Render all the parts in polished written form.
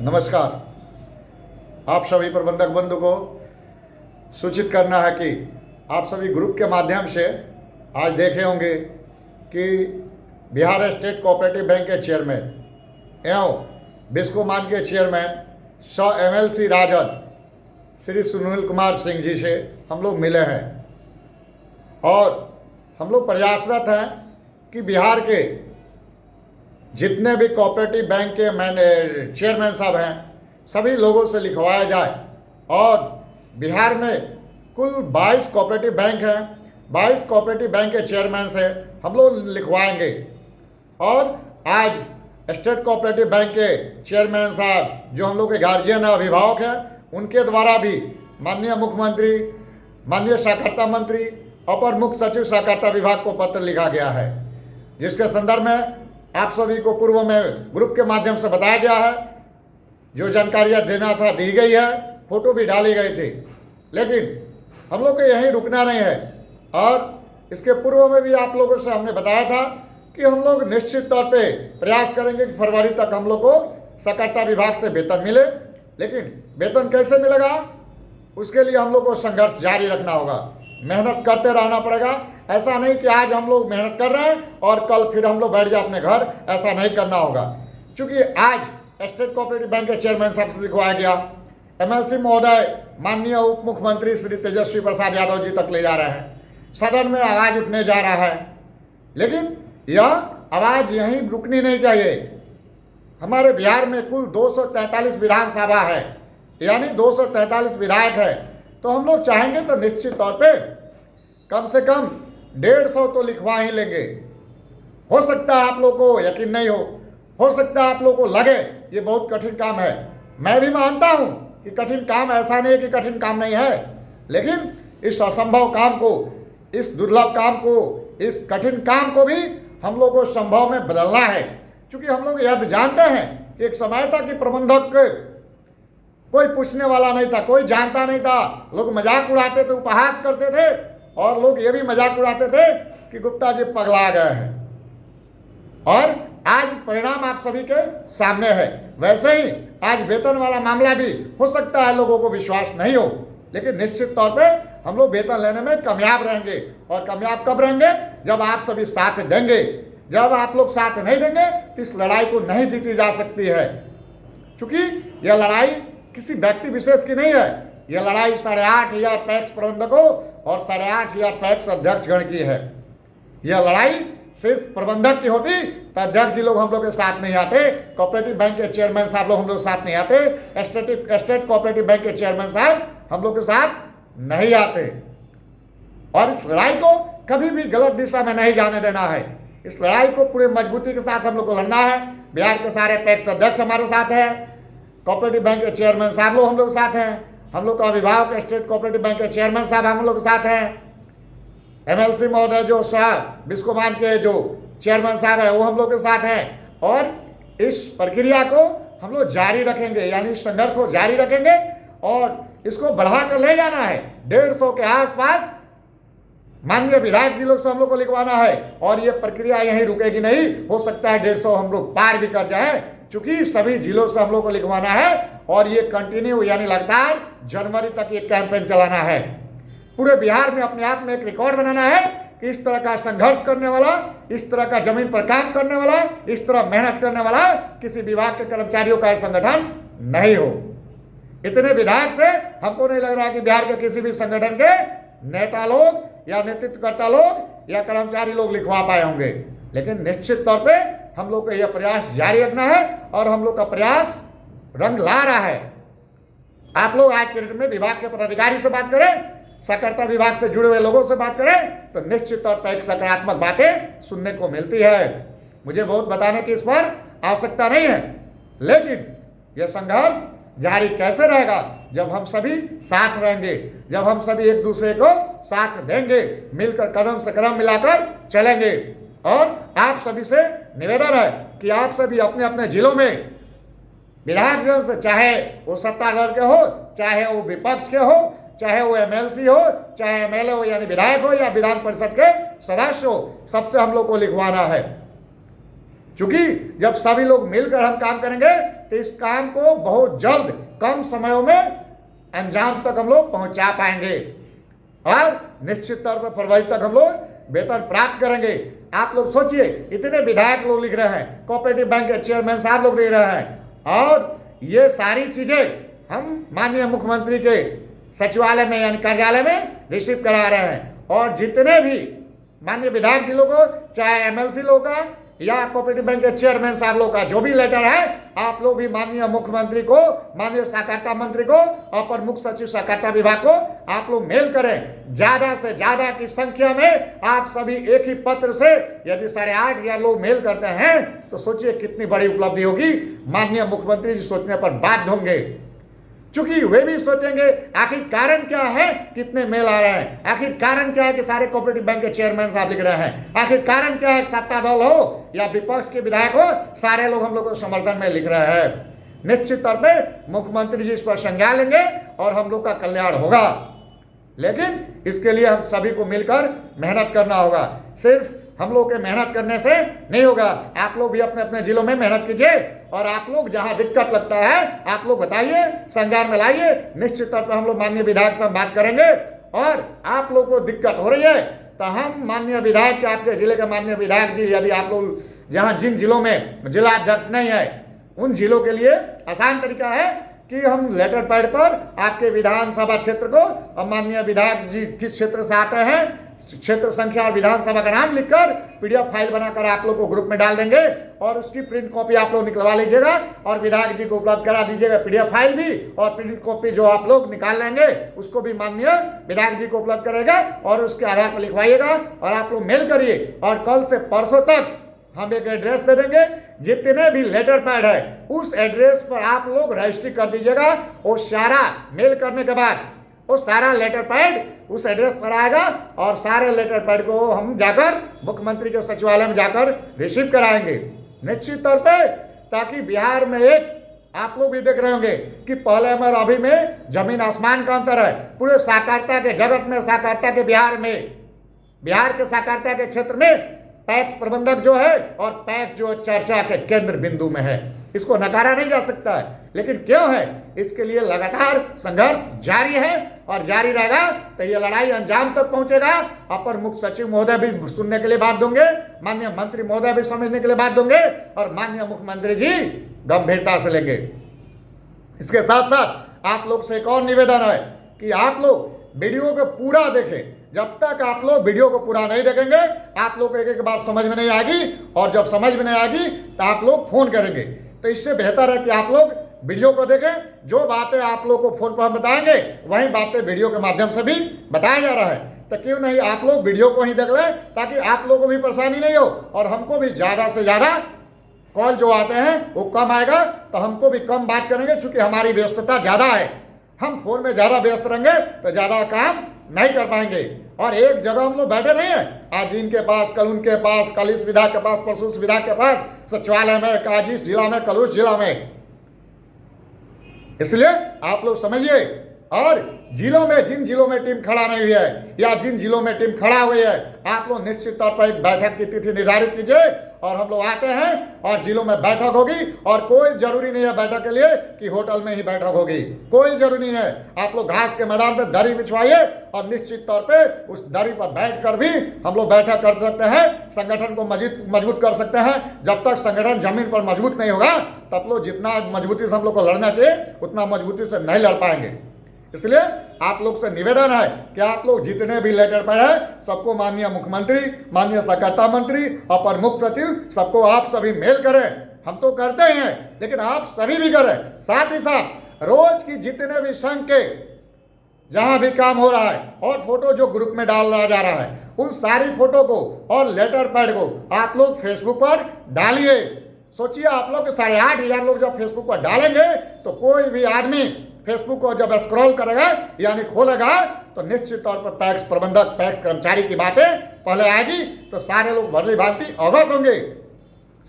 नमस्कार। आप सभी प्रबंधक बंधु को सूचित करना है कि आप सभी ग्रुप के माध्यम से आज देखे होंगे कि बिहार स्टेट कोऑपरेटिव बैंक के चेयरमैन एवं बिस्कोमान के चेयरमैन सौ MLC राजद श्री सुनील कुमार सिंह जी से हम लोग मिले हैं और हम लोग प्रयासरत हैं कि बिहार के जितने भी कोऑपरेटिव बैंक के चेयरमैन साहब हैं सभी लोगों से लिखवाया जाए। और बिहार में कुल 22 कोऑपरेटिव बैंक हैं, 22 कोऑपरेटिव बैंक के चेयरमैन से हम लोग लिखवाएंगे। और आज स्टेट कोऑपरेटिव बैंक के चेयरमैन साहब जो हम लोग के गार्जियन है, अभिभावक हैं, उनके द्वारा भी माननीय मुख्यमंत्री, माननीय सहकारिता मंत्री, अपर मुख्य सचिव सहकारिता विभाग को पत्र लिखा गया है, जिसके संदर्भ में आप सभी को पूर्व में ग्रुप के माध्यम से बताया गया है। जो जानकारियाँ देना था दी गई है, फोटो भी डाली गई थी, लेकिन हम लोग को यहीं रुकना नहीं है। और इसके पूर्व में भी आप लोगों से हमने बताया था कि हम लोग निश्चित तौर पे प्रयास करेंगे कि फरवरी तक हम लोग को सहकारिता विभाग से वेतन मिले। लेकिन वेतन कैसे मिलेगा, उसके लिए हम लोग को संघर्ष जारी रखना होगा, मेहनत करते रहना पड़ेगा। ऐसा नहीं कि आज हम लोग मेहनत कर रहे हैं और कल फिर हम लोग बैठ जाए अपने घर, ऐसा नहीं करना होगा। क्योंकि आज स्टेट कोऑपरेटिव बैंक के चेयरमैन साहब से लिखवाया गया, MLC महोदय माननीय उप मुख्यमंत्री श्री तेजस्वी प्रसाद यादव जी तक ले जा रहे हैं, सदन में आवाज़ उठने जा रहा है। लेकिन यह आवाज़ यहीं रुकनी नहीं चाहिए। हमारे बिहार में कुल 243 विधानसभा है, यानी 243 विधायक है। तो हम लोग चाहेंगे तो निश्चित तौर पे कम से कम 150 तो लिखवा ही लेंगे। हो सकता है आप लोग को यकीन नहीं हो सकता है आप लोग को लगे ये बहुत कठिन काम है। मैं भी मानता हूँ कि कठिन काम, ऐसा नहीं है कि कठिन काम नहीं है, लेकिन इस असंभव काम को, इस दुर्लभ काम को, इस कठिन काम को भी हम लोग को संभव में बदलना है। क्योंकि हम लोग यह जानते हैं कि एक समय था कि प्रबंधक कोई पूछने वाला नहीं था, कोई जानता नहीं था, लोग मजाक उड़ाते थे, उपहास करते थे, और लोग ये भी मजाक उड़ाते थे कि गुप्ता जी पगला गए हैं। और आज परिणाम आप सभी के सामने है। वैसे ही आज वेतन वाला मामला भी हो सकता है लोगों को विश्वास नहीं हो, लेकिन निश्चित तौर पे हम लोग वेतन लेने में कामयाब रहेंगे। और कामयाब कब रहेंगे, जब आप सभी साथ देंगे। जब आप लोग साथ नहीं देंगे तो इस लड़ाई को नहीं जीती जा सकती है। क्योंकि यह लड़ाई किसी व्यक्ति विशेष की नहीं है, यह लड़ाई 8,500 पैक्स प्रबंधकों और 8,500 पैक्स अध्यक्षगण की है। यह लड़ाई सिर्फ प्रबंधक की होती तो अध्यक्ष जी लोग हम लोग के साथ नहीं आते, कोऑपरेटिव बैंक के चेयरमैन साहब लोग हम लोग के साथ नहीं आते, स्टेट कोऑपरेटिव बैंक के चेयरमैन साहब हम लोग के साथ नहीं आते। और इस लड़ाई को कभी भी गलत दिशा में नहीं जाने देना है। इस लड़ाई को पूरे मजबूती के साथ हम लोग को लड़ना है। बिहार के सारे पैक्स अध्यक्ष हमारे साथ हैं, कोऑपरेटिव बैंक के चेयरमैन साहब लोग हम लोग के साथ हैं, हम लोग का अभिभावक स्टेट कोऑपरेटिव बैंक के चेयरमैन साहब हम लोग के साथ हैं, MLC महोदय जो साहब बिस्कोमान के जो चेयरमैन साहब है वो हम लोग के साथ हैं। और इस प्रक्रिया को हम लोग जारी रखेंगे, यानी संघर्ष को जारी रखेंगे और इसको बढ़ाकर ले जाना है। 150 के आसपास माननीय विधायक जी लोग से हम लोग को लिखवाना है। और ये प्रक्रिया यहीं रुकेगी नहीं, हो सकता है 150 हम लोग पार भी कर जाए, क्योंकि सभी जिलों से हम लोग को लिखवाना है। और ये कंटिन्यू यानी लगातार जनवरी तक ये कैंपेन चलाना है। पूरे बिहार में अपने आप में एक रिकॉर्ड बनाना है कि इस तरह का संघर्ष करने वाला, इस तरह का जमीन पर काम करने वाला, इस तरह मेहनत करने वाला किसी विभाग के कर्मचारियों का संगठन नहीं हो। इतने विधायक से हमको नहीं लग रहा कि बिहार के किसी भी संगठन के नेता लोग या नेतृत्वकर्ता लोग या कर्मचारी लोग लिखवा पाए होंगे। लेकिन निश्चित तौर पे हम लोग को यह प्रयास जारी रखना है और हम लोग का प्रयास रंग ला रहा है। आप लोग आज के डेट में विभाग के पदाधिकारी से बात करें, सहकारिता विभाग से जुड़े हुए लोगों से बात करें, तो निश्चित तौर पर एक सकारात्मक बातें सुनने को मिलती है। मुझे बहुत बताने की इस पर आवश्यकता नहीं है, लेकिन यह संघर्ष जारी कैसे रहेगा, जब हम सभी साथ रहेंगे, जब हम सभी एक दूसरे को साथ देंगे, मिलकर कदम से कदम मिलाकर चलेंगे। और आप सभी से निवेदन है कि आप सभी अपने अपने जिलों में विधायक जन से, चाहे वो सत्ताधार के हो, चाहे वो विपक्ष के हो, चाहे वो MLC हो, चाहे MLA हो यानी विधायक हो, या विधान परिषद के सदस्य हो, सबसे हम लोग को लिखवाना है। क्योंकि जब सभी लोग मिलकर हम काम करेंगे तो इस काम को बहुत जल्द कम समयों में अंजाम तक हम लोग पहुंचा पाएंगे और निश्चित तौर पर फरवरी तक हम लोग वेतन प्राप्त करेंगे। आप लोग सोचिए, इतने विधायक लोग लिख रहे हैं, कोऑपरेटिव बैंक के चेयरमैन साहब लोग लिख रहे हैं, और ये सारी चीजें हम माननीय मुख्यमंत्री के सचिवालय में यानी कार्यालय में रिसीव करा रहे हैं। और जितने भी माननीय विधायक जी लोग को, चाहे एमएलसी लोग का या कोऑपरेटिव बैंक के चेयरमैन साहब लोग का जो भी लेटर है, आप लोग भी माननीय मुख्यमंत्री को, माननीय सहकारिता मंत्री को, अपर मुख्य सचिव सहकारिता विभाग को आप लोग मेल करें। ज्यादा से ज्यादा की संख्या में आप सभी एक ही पत्र से यदि 8,500 लोग मेल करते हैं तो सोचिए कितनी बड़ी उपलब्धि होगी। माननीय मुख्यमंत्री जी सोचने पर बाध्य होंगे, क्योंकि वे भी सोचेंगे आखिर कारण क्या है, कितने मेल आ रहे हैं, आखिर कारण क्या है कि सारे कोऑपरेटिव बैंक के चेयरमैन साहब लिख रहे हैं, आखिर कारण क्या है, सत्ता दल हो या विपक्ष के विधायक हो, सारे लोग हम लोग को समर्थन में लिख रहे हैं। निश्चित तौर पे मुख्यमंत्री जी इस पर संज्ञान लेंगे और हम लोग का कल्याण होगा। लेकिन इसके लिए हम सभी को मिलकर मेहनत करना होगा। सिर्फ हम लोग के मेहनत करने से नहीं होगा, आप लोग भी अपने अपने जिलों में मेहनत कीजिए और आप लोग जहां दिक्कत लगता है आप लोग बताइए, संज्ञान में लाइए। निश्चित तौर पर हम लोग माननीय विधायक से बात करेंगे और आप लोग को दिक्कत हो रही है तो हम माननीय विधायक के, आपके जिले के माननीय विधायक जी, यदि आप लोग जहां जिन जिलों में जिला अध्यक्ष नहीं है उन जिलों के लिए आसान तरीका है कि हम लेटर पैड पर आपके विधानसभा क्षेत्र को और माननीय विधायक जी किस क्षेत्र से आते हैं, क्षेत्र संख्या और विधानसभा का नाम लिखकर पीडीएफ फाइल बनाकर आप लोग को ग्रुप में डाल देंगे और उसकी प्रिंट कॉपी आप लोग निकलवा लीजिएगा और विधायक जी को उपलब्ध करा दीजिएगा। पीडीएफ फाइल भी और प्रिंट कॉपी जो आप लोग निकाल लेंगे उसको भी माननीय विधायक जी को उपलब्ध करेगा और उसके आधार पर लिखवाइएगा और आप लोग मेल करिए। और कल से परसों तक हम एक एड्रेस दे देंगे, जितने भी लेटर पैड है उस एड्रेस पर आप लोग रजिस्ट्री कर दीजिएगा। वो सारा मेल करने के बाद वो सारा लेटर पैड उस एड्रेस पर आएगा और सारे लेटर पैड को हम जाकर मुख्यमंत्री के सचिवालय में जाकर रिसीव कराएंगे निश्चित तौर पे, ताकि बिहार में एक आप लोग भी देख रहे होंगे कि पहले में और अभी में जमीन आसमान का अंतर है। पूरे सहकारिता के जगत में, सहकारिता के बिहार के सहकारिता के क्षेत्र में पैक्स प्रबंधक जो है और पैक्स जो चर्चा के केंद्र बिंदु में है, इसको नकारा नहीं जा सकता है। लेकिन क्यों है, इसके लिए लगातार संघर्ष जारी है और जारी रहेगा तो ये लड़ाई अंजाम तक पहुंचेगा। अपर मुख्य सचिव महोदय भी सुनने के लिए बात दूंगे, माननीय मंत्री महोदय भी समझने के लिए बात दूंगे और माननीय मुख्यमंत्री जी गंभीरता से लेंगे। इसके साथ साथ आप लोग से एक और निवेदन है कि आप लोग वीडियो को पूरा देखें। जब तक आप लोग वीडियो को पूरा नहीं देखेंगे आप लोग को एक एक बात समझ में नहीं आएगी और जब समझ में नहीं आएगी तो आप लोग फोन करेंगे। तो इससे बेहतर है कि आप लोग वीडियो को देखें। जो बातें आप लोग को फोन पर हम बताएंगे वही बातें वीडियो के माध्यम से भी बताया जा रहा है। तो क्यों नहीं आप लोग वीडियो को ही देख लें, ताकि आप लोगों को भी परेशानी नहीं हो और हमको भी ज़्यादा से ज़्यादा कॉल जो आते हैं वो कम आएगा, तो हमको भी कम बात करेंगे। चूँकि हमारी व्यस्तता ज़्यादा है, हम फोन में ज़्यादा व्यस्त रहेंगे तो ज़्यादा काम नहीं कर पाएंगे। और एक जगह हम लोग बैठे नहीं है, आज इनके पास, कल उनके पास, कल इस विधायक के पास, परसों उस विधायक के पास, सचिवालय में, आज इस जिला में, कल उस जिला में। इसलिए आप लोग समझिए। और जिलों में, जिन जिलों में टीम खड़ा नहीं हुई है या जिन जिलों में टीम खड़ा हुई है, आप लोग निश्चित तौर पर एक बैठक की तिथि निर्धारित कीजिए और हम लोग आते हैं और जिलों में बैठक होगी। और कोई जरूरी नहीं है बैठक के लिए कि होटल में ही बैठक होगी, कोई जरूरी नहीं है। आप लोग घास के मैदान पर दरी बिछवाइए और निश्चित तौर पे उस दरी पर बैठकर भी हम लोग बैठक कर सकते हैं, संगठन को मजबूत कर सकते हैं। जब तक संगठन जमीन पर मजबूत नहीं होगा तब लोग जितना मजबूती से हम लोग को लड़ना चाहिए उतना मजबूती से नहीं लड़ पाएंगे। इसलिए आप लोग से निवेदन है कि आप लोग जितने भी लेटर पैड है सबको माननीय मुख्यमंत्री, माननीय सहकारिता मंत्री, अपर मुख्य सचिव, सबको आप सभी मेल करें। हम तो करते ही हैं लेकिन आप सभी भी करें। साथ ही साथ रोज की जितने भी संघ के जहां भी काम हो रहा है और फोटो जो ग्रुप में डाला जा रहा है उन सारी फोटो को और लेटर पैड को आप लोग फेसबुक पर डालिए। सोचिए आप लोग 8,500 लोग जब फेसबुक पर डालेंगे तो कोई भी आदमी फेसबुक को जब स्क्रॉल करेगा यानी खोलेगा तो निश्चित तौर पर पैक्स प्रबंधक, पैक्स कर्मचारी की बातें पहले आएगी तो सारे लोग भली भांति अवगत होंगे।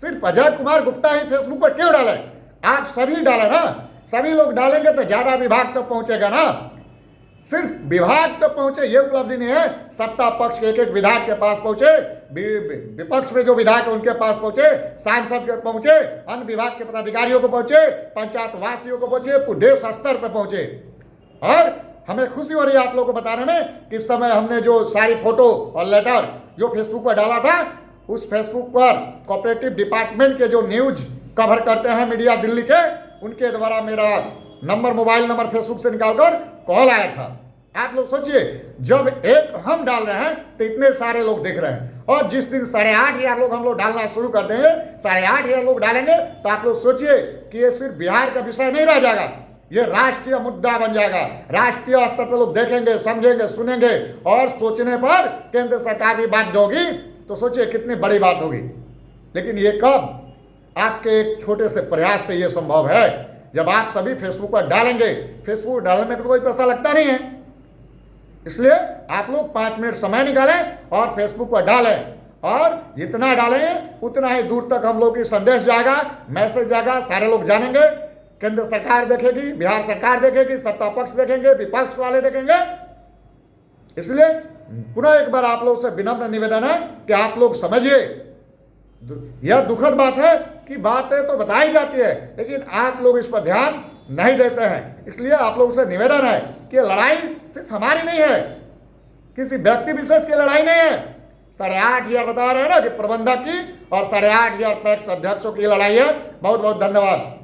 सिर्फ अजय कुमार गुप्ता ही फेसबुक पर क्यों डाले, आप सभी डालें ना। सभी लोग डालेंगे तो ज्यादा विभाग तक पहुंचेगा ना। सिर्फ विभाग तक पहुंचे ये उपलब्धि नहीं है, सत्ता पक्ष के एक विधायक के पास पहुंचे, विपक्ष में जो विधायक उनके पास पहुंचे, सांसद के पहुंचे, अन्य विभाग के पदाधिकारियों को पहुंचे, पंचायत वासियों को पहुंचे, देश स्तर पर पहुंचे। और हमें खुशी हो रही है आप लोगों को बताने में कि इस समय हमने जो सारी फोटो और लेटर जो फेसबुक पर डाला था, उस फेसबुक पर कोऑपरेटिव डिपार्टमेंट के जो न्यूज कवर करते हैं मीडिया दिल्ली के, उनके द्वारा मेरा नंबर, मोबाइल नंबर फेसबुक से निकालकर कॉल आया था। आप लोग सोचिए, जब एक हम डाल रहे हैं तो इतने सारे लोग देख रहे हैं, और जिस दिन 8,500 लोग हम लोग डालना शुरू कर देंगे, 8,500 लोग डालेंगे, तो आप लोग सोचिए कि ये सिर्फ बिहार का विषय नहीं रह जाएगा, ये राष्ट्रीय मुद्दा बन जाएगा। राष्ट्रीय स्तर पर लोग देखेंगे, समझेंगे, सुनेंगे, और सोचने पर केंद्र सरकार भी बात होगी, तो सोचिए कितनी बड़ी बात होगी। लेकिन ये कब? आपके एक छोटे से प्रयास से ये संभव है। जब आप सभी फेसबुक पर डालेंगे, फेसबुक डालने में तो कोई पैसा लगता नहीं है, इसलिए आप लोग 5 मिनट समय निकालें और फेसबुक पर डालें, और जितना डालेंगे उतना ही दूर तक हम लोग की संदेश जाएगा, मैसेज जाएगा, सारे लोग जानेंगे। केंद्र सरकार देखेगी, बिहार सरकार देखेगी, सत्ता पक्ष देखेंगे, विपक्ष वाले देखेंगे। इसलिए पुनः एक बार आप लोग से विनम्र निवेदन है कि आप लोग समझिए, यह दुखद बात है कि बातें तो बताई जाती है, लेकिन आप लोग इस पर ध्यान नहीं देते हैं। इसलिए आप लोगों से निवेदन है कि लड़ाई सिर्फ हमारी नहीं है, किसी व्यक्ति विशेष की लड़ाई नहीं है। 8,500 बता रहे हैं ना कि प्रबंधक की, और 8,500 पैक्स अध्यक्षों की लड़ाई है। बहुत बहुत धन्यवाद।